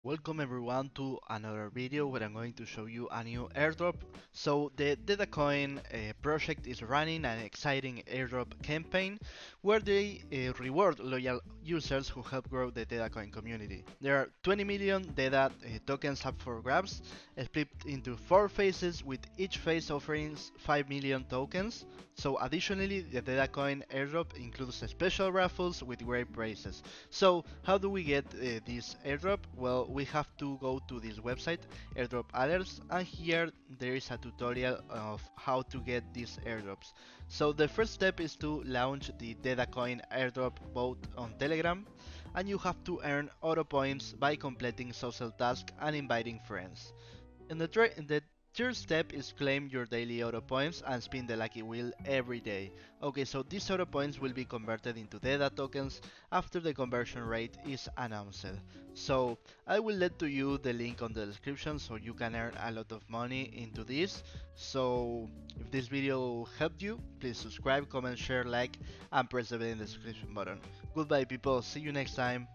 Welcome everyone to another video where I'm going to show you a new airdrop. So the DEDA project is running an exciting airdrop campaign where they reward loyal users who help grow the DEDA community. There are 20 million DEDA tokens up for grabs, split into 4 phases with each phase offering 5 million tokens. So additionally, the DEDA airdrop includes special raffles with great prizes. So how do we get this airdrop? Well, we have to go to this website, AirDrop Alerts, and here there is a tutorial of how to get these airdrops. So the first step is to launch the DedaCoin airdrop bot on Telegram, and you have to earn auto points by completing social tasks and inviting friends. In the third step is claim your daily auto points and spin the lucky wheel every day. Okay, so these auto points will be converted into DEDA tokens after the conversion rate is announced. So I will let to you the link on the description so you can earn a lot of money into this. So if this video helped you, please subscribe, comment, share, like, and press the bell in the description button. Goodbye people, see you next time.